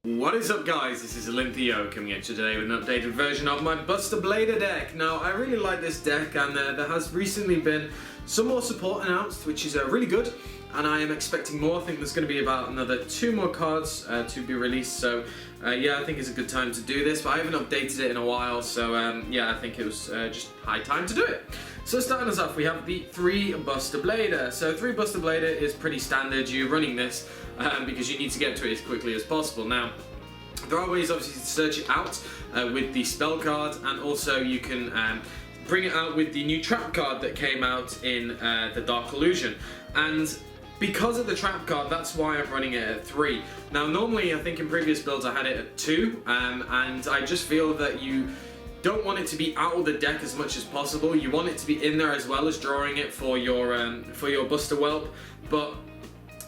What is up, guys? This is AlintheaYoh coming at you today with an updated version of my Buster Blader deck. Now, I really like this deck, and there has recently been some more support announced, which is really good, and I am expecting more. I think there's going to be about another 2 more cards to be released, so yeah, I think it's a good time to do this, but I haven't updated it in a while, so yeah, I think it was just high time to do it. So starting us off, we have the 3 Buster Blader. So 3 Buster Blader is pretty standard. You're running this because you need to get to it as quickly as possible. Now, there are ways obviously to search it out with the spell card, and also you can bring it out with the new trap card that came out in the Dark Illusion. And because of the trap card, that's why I'm running it at 3. Now normally, I think in previous builds I had it at 2, and I just feel that you don't want it to be out of the deck as much as possible. You want it to be in there as well as drawing it for your Buster Whelp, but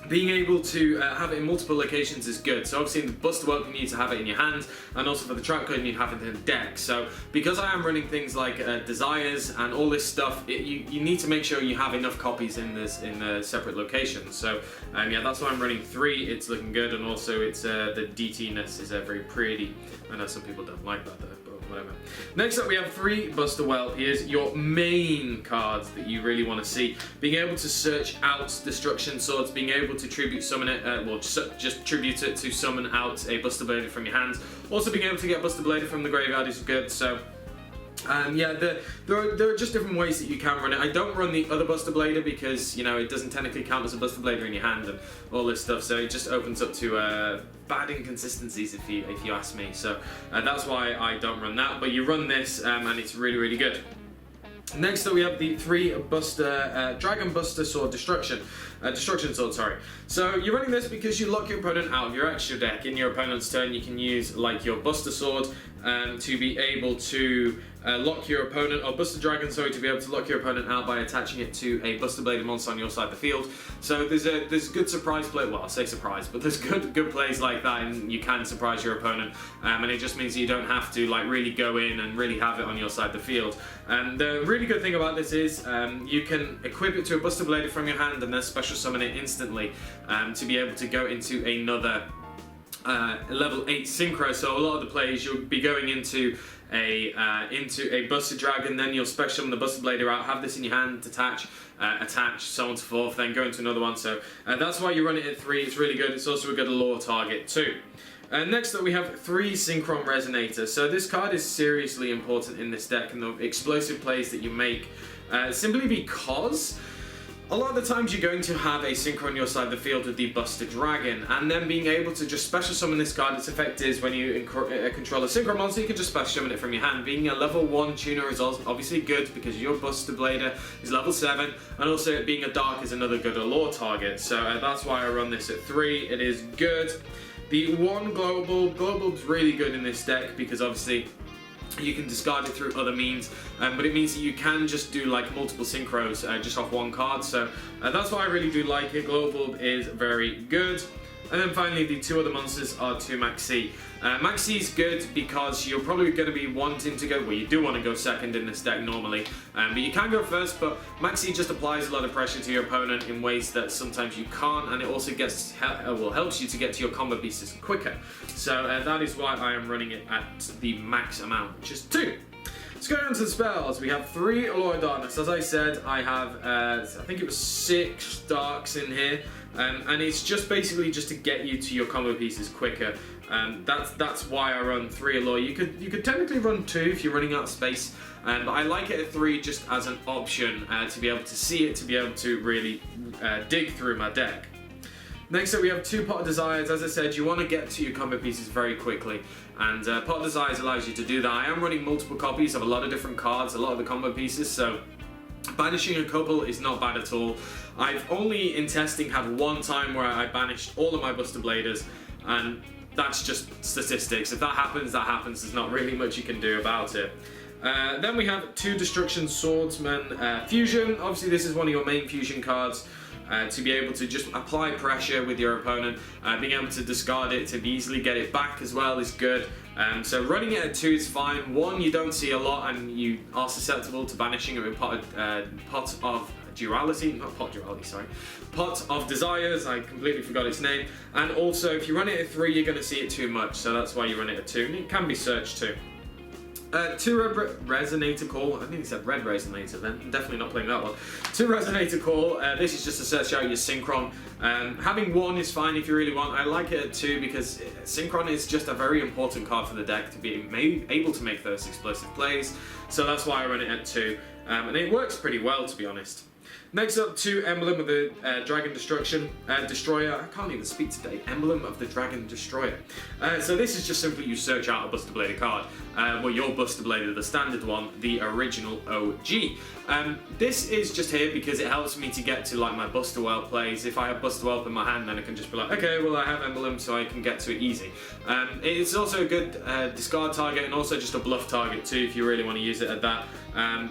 being able to have it in multiple locations is good. So obviously in the Buster Whelp you need to have it in your hand, and also for the trap card you need to have it in the deck. So because I am running things like Desires and all this stuff, you need to make sure you have enough copies in the separate locations. So yeah, that's why I'm running 3. It's looking good, and also it's the DT-ness is very pretty. I know some people don't like that though, but whatever. Next up we have 3 Buster Whelp. Here's your main cards that you really want to see. Being able to search out Destruction Swords, being able to tribute summon it, well just tribute it to summon out a Buster Blader from your hands. Also being able to get Buster Blader from the graveyard is good, so yeah, there are just different ways that you can run it. I don't run the other Buster Blader because, you know, it doesn't technically count as a Buster Blader in your hand and all this stuff, so it just opens up to bad inconsistencies if you ask me. So that's why I don't run that, but you run this and it's really, really good. Next up we have the 3 Buster Dragon Buster Sword Destruction Sword, sorry. So you're running this because you lock your opponent out of your extra deck. In your opponent's turn you can use like your Buster Sword to be able to lock your opponent, or Buster Dragon, sorry, to be able to lock your opponent out by attaching it to a Buster Bladed monster on your side of the field. So there's good surprise play, well I say surprise, but there's good plays like that, and you can surprise your opponent, and it just means that you don't have to like really go in and really have it on your side of the field. And the really good thing about this is you can equip it to a Buster Blader from your hand and then special summon it instantly to be able to go into another level 8 synchro. So a lot of the plays you'll be going into a Buster Dragon, then you'll special summon the Buster Blader out, have this in your hand, attach, so on and so forth, then go into another one. So that's why you run it at 3. It's really good. It's also a good lore target too. Next up we have 3 Synchron Resonators. So this card is seriously important in this deck and the explosive plays that you make, simply because a lot of the times you're going to have a Synchro on your side of the field with the Buster Dragon, and then being able to just special summon this card. Its effect is when you control a Synchro monster, you can just special summon it from your hand. Being a level 1 tuner is obviously good because your Buster Blader is level 7, and also it being a dark is another good lore target. So that's why I run this at 3. It is good. The 1 Global is really good in this deck because obviously you can discard it through other means, but it means that you can just do like multiple synchros just off 1 card, so that's why I really do like it. Global is very good. And then finally the 2 other monsters are 2 Maxi. Maxi is good because you're probably going to be wanting to go, well you do want to go second in this deck normally, but you can go first, but Maxi just applies a lot of pressure to your opponent in ways that sometimes you can't, and it also helps you to get to your combo pieces quicker. So that is why I am running it at the max amount, which is 2. Let's go on to the spells. We have 3 Alloy Darkness. As I said, I have, I think it was 6 Darks in here, and it's just basically just to get you to your combo pieces quicker. That's why I run 3 Alloy. You could technically run 2 if you're running out of space, but I like it at 3 just as an option to be able to see it, to be able to really dig through my deck. Next up we have 2 Pot of Desires. As I said, you want to get to your combo pieces very quickly, and Pot of Desires allows you to do that. I am running multiple copies of a lot of different cards, a lot of the combo pieces, so banishing a couple is not bad at all. I've only in testing had 1 time where I banished all of my Buster Bladers, and that's just statistics. If that happens, that happens. There's not really much you can do about it. Then we have 2 Destruction Swordsman Fusion. Obviously this is one of your main fusion cards. To be able to just apply pressure with your opponent, being able to discard it, to easily get it back as well is good. So running it at 2 is fine. 1, you don't see a lot and you are susceptible to banishing it with Pot of Duality, not Pot Duality, sorry. Pot of Desires, I completely forgot its name. And also, if you run it at 3, you're going to see it too much, so that's why you run it at 2. And it can be searched too. 2 Resonator Call, I think it said Red Resonator then, I'm definitely not playing that one. 2 Resonator Call, this is just to search out your Synchron. Having 1 is fine if you really want. I like it at 2 because Synchron is just a very important card for the deck to be able to make those explosive plays, so that's why I run it at 2, and it works pretty well, to be honest. Next up, 2 Emblem of the Dragon Destroyer. I can't even speak today. Emblem of the Dragon Destroyer. So this is just simply you search out a Buster Blader card. Well, your Buster Blader, the standard one, the original OG. This is just here because it helps me to get to like my Buster Whelp plays. If I have Buster Whelp in my hand, then I can just be like, okay, well I have Emblem, so I can get to it easy. It's also a good discard target and also just a bluff target too if you really want to use it at that.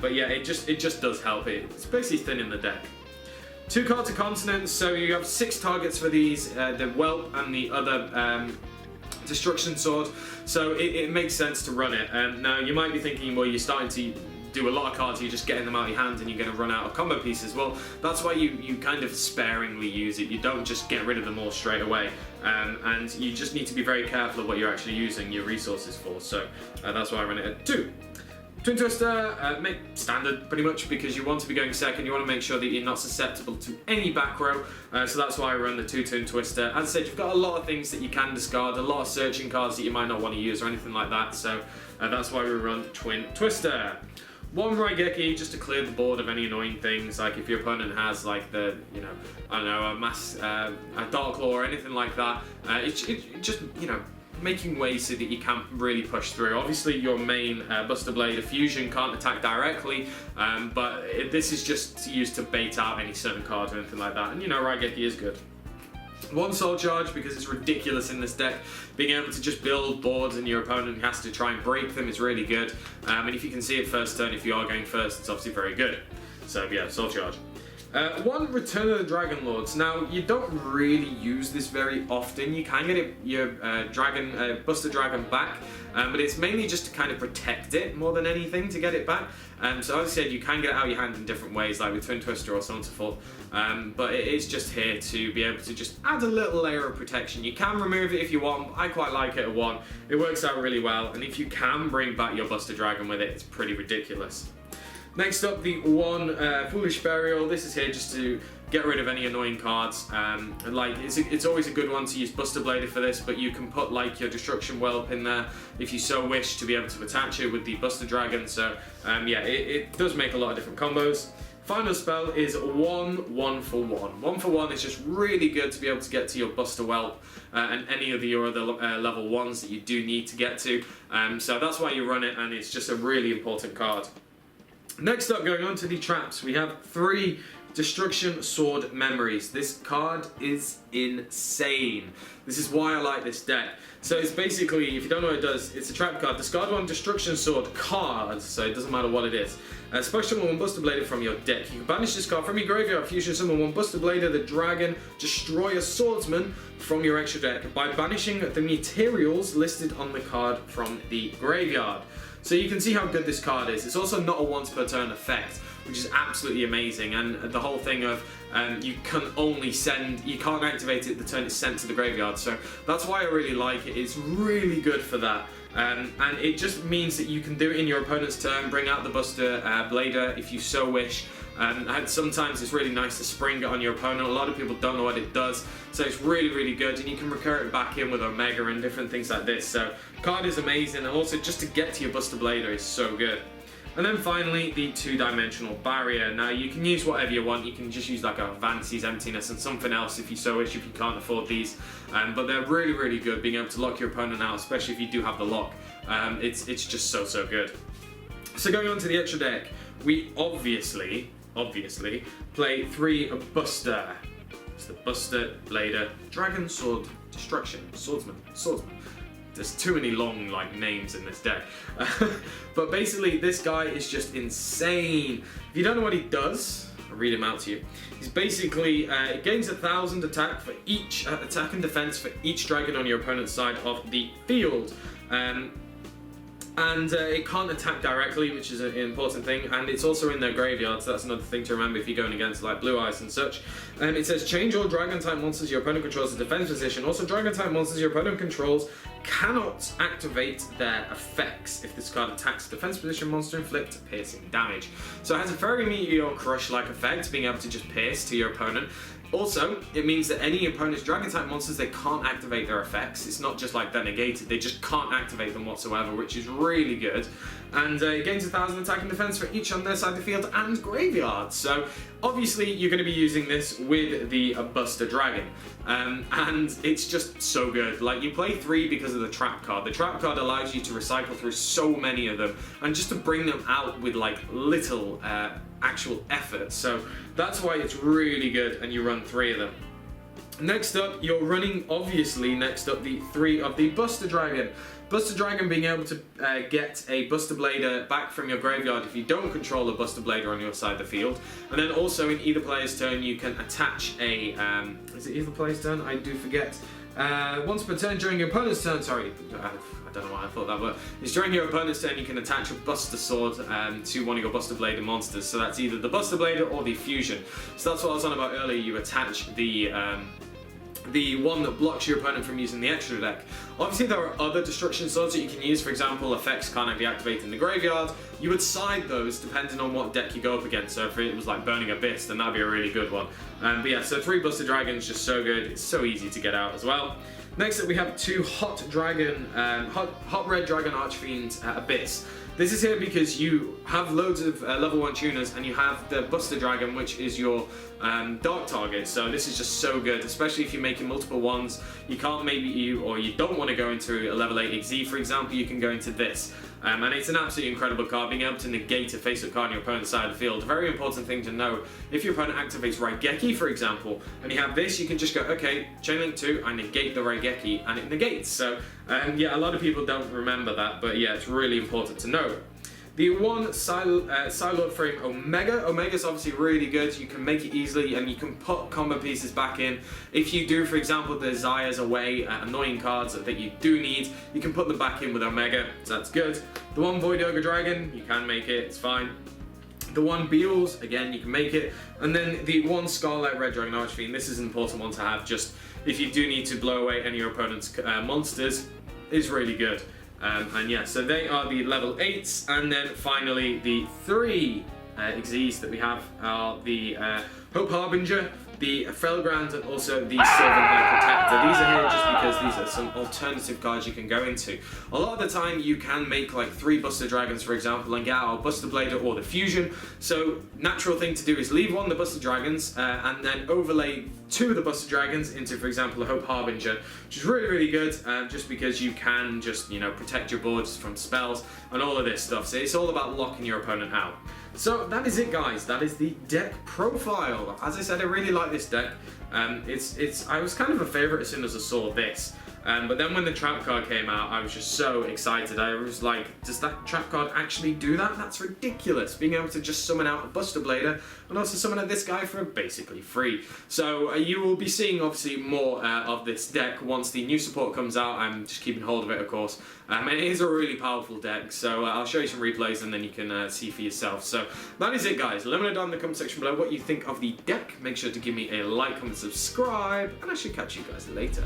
But yeah, it just does help. It's basically thinning the deck. 2 cards of Continents, so you have 6 targets for these, the Whelp and the other Destruction Sword, so it makes sense to run it. Now you might be thinking, well, you're starting to do a lot of cards, you're just getting them out of your hand and you're going to run out of combo pieces. Well, that's why you kind of sparingly use it. You don't just get rid of them all straight away, and you just need to be very careful of what you're actually using your resources for, so that's why I run it at 2. Twin Twister, make standard pretty much because you want to be going second, you want to make sure that you're not susceptible to any back row, so that's why I run the 2 Twin Twister. As I said, you've got a lot of things that you can discard, a lot of searching cards that you might not want to use or anything like that, so that's why we run Twin Twister. 1 Raigeki just to clear the board of any annoying things, like if your opponent has like the, you know, I don't know, a Dark Claw or anything like that, it just, you know, making ways so that you can really push through. Obviously your main Buster Blader Fusion can't attack directly, but this is just used to bait out any certain card or anything like that, and you know, Raigeki is good. 1 Soul Charge because it's ridiculous in this deck. Being able to just build boards and your opponent has to try and break them is really good, and if you can see it first turn, if you are going first, it's obviously very good. So yeah, Soul Charge. 1 Return of the Dragon Lords. Now, you don't really use this very often. You can get your Buster Dragon back, but it's mainly just to kind of protect it more than anything to get it back. So as I said, you can get it out of your hand in different ways, like with Twin Twister or so on and so forth. But it is just here to be able to just add a little layer of protection. You can remove it if you want. I quite like it at 1. It works out really well, and if you can bring back your Buster Dragon with it, it's pretty ridiculous. Next up, the 1 Foolish Burial. This is here just to get rid of any annoying cards. And like it's always a good one to use Buster Blader for this, but you can put like your Destruction Whelp in there if you so wish to be able to attach it with the Buster Dragon. So yeah, it does make a lot of different combos. Final spell is 1 for 1. 1 for 1 is just really good to be able to get to your Buster Whelp and any of your other level 1s that you do need to get to. So that's why you run it, and it's just a really important card. Next up, going on to the traps, we have 3 Destruction Sword Memories. This card is insane. This is why I like this deck. So it's basically, if you don't know what it does, it's a trap card. Discard 1 Destruction Sword card, so it doesn't matter what it is. Special summon 1 Buster Blader from your deck. You can banish this card from your graveyard, fusion summon 1 Buster Blader, the Dragon Destroyer Swordsman from your extra deck by banishing the materials listed on the card from the graveyard. So you can see how good this card is. It's also not a once per turn effect, which is absolutely amazing, and the whole thing of you can't activate it the turn it's sent to the graveyard, so that's why I really like it. It's really good for that, and it just means that you can do it in your opponent's turn, bring out the Buster Blader if you so wish. Sometimes it's really nice to spring it on your opponent. A lot of people don't know what it does, so it's really good, and you can recur it back in with Omega and different things like this. So card is amazing, and also just to get to your Buster Blader is so good. And then finally, the 2-dimensional barrier. Now you can use whatever you want. You can just use like a Vance's Emptiness and something else if you so wish, if you can't afford these. But they're really good, being able to lock your opponent out, especially if you do have the lock. It's just so good. So going on to the extra deck, we obviously play 3 Buster. It's the Buster Blader Dragon Sword Destruction Swordsman. There's too many long names in this deck. But basically this guy is just insane. If you don't know what he does, I'll read him out to you. He's basically, it gains 1,000 attack for each attack and defense for each dragon on your opponent's side of the field. And And it can't attack directly, which is an important thing, and it's also in their graveyard, so that's another thing to remember if you're going against like Blue Eyes and such. It says change all Dragon-type monsters your opponent controls to defense position. Also, Dragon-type monsters your opponent controls cannot activate their effects. If this card attacks a defense position monster, inflict piercing damage. So it has a very Meteor Crush-like effect, being able to just pierce to your opponent. Also, it means that any opponent's Dragon-type monsters, they can't activate their effects. It's not just like they're negated, they just can't activate them whatsoever, which is really good. And it gains 1,000 attack and defense for each on their side of the field and graveyard. So, obviously, you're going to be using this with the Buster Dragon. And it's just so good. Like, you play 3 because of the Trap card. The Trap card allows you to recycle through so many of them, and just to bring them out with, like, little actual effort. So, that's why it's really good, and you run 3 of them. Next up, you're running, obviously, the 3 of the Buster Dragon. Buster Dragon being able to get a Buster Blader back from your graveyard if you don't control a Buster Blader on your side of the field. And then also in either player's turn you can attach a... is it either player's turn? I do forget. Once per turn during your opponent's turn, sorry, I don't know why I thought that, but it's during your opponent's turn you can attach a Buster Sword to one of your Buster Blader monsters. So that's either the Buster Blader or the Fusion. So that's what I was on about earlier. You attach the one that blocks your opponent from using the extra deck. Obviously there are other destruction swords that you can use. For example, effects can't be activated in the graveyard. You would side those depending on what deck you go up against. So if it was like Burning Abyss, then that'd be a really good one. But yeah, so 3 Buster Dragons, just so good. It's so easy to get out as well. Next up we have 2 Hot Red Dragon Archfiend Abyss. This is here because you have loads of level 1 tuners and you have the Buster Dragon, which is your dark target. So this is just so good, especially if you're making multiple ones. You can't you don't want to go into a level 8 XZ, for example, you can go into this. And it's an absolutely incredible card, being able to negate a face-up card on your opponent's side of the field. A very important thing to know, if your opponent activates Raigeki, for example, and you have this, you can just go, okay, Chain Link 2, I negate the Raigeki, and it negates. So, yeah, a lot of people don't remember that, but yeah, it's really important to know. The 1 Psylord Frame Omega. Omega's obviously really good. You can make it easily and you can put combo pieces back in. If you do, for example, the Zaya's away, annoying cards that you do need, you can put them back in with Omega, so that's good. The 1 Void Ogre Dragon, you can make it, it's fine. The 1 Beals, again, you can make it. And then the 1 Scarlet Red Dragon Archfiend. This is an important one to have, just if you do need to blow away any of your opponent's monsters, is really good. And yeah, so they are the level 8s, and then finally the 3 XZs that we have are the Hope Harbinger, the Felgrand, and also the Sylvan High Protector. These are here just because these are some alternative cards you can go into. A lot of the time you can make like 3 Buster Dragons, for example, and get out a Buster Blader or the Fusion. So natural thing to do is leave 1 of the Buster Dragons and then overlay 2 of the Buster Dragons into, for example, a Hope Harbinger, which is really, really good, just because you can just, you know, protect your boards from spells and all of this stuff. So it's all about locking your opponent out. So that is it, guys. That is the deck profile. As I said, I really like this deck. I was kind of a favorite as soon as I saw this. But then when the trap card came out, I was just so excited. I was like, does that trap card actually do that? That's ridiculous. Being able to just summon out a Buster Blader and also summon out this guy for basically free. So you will be seeing obviously more of this deck once the new support comes out. I'm just keeping hold of it, of course. And it is a really powerful deck. So I'll show you some replays and then you can see for yourself. So that is it, guys. Let me know down in the comment section below what you think of the deck. Make sure to give me a like, comment, subscribe, and I should catch you guys later.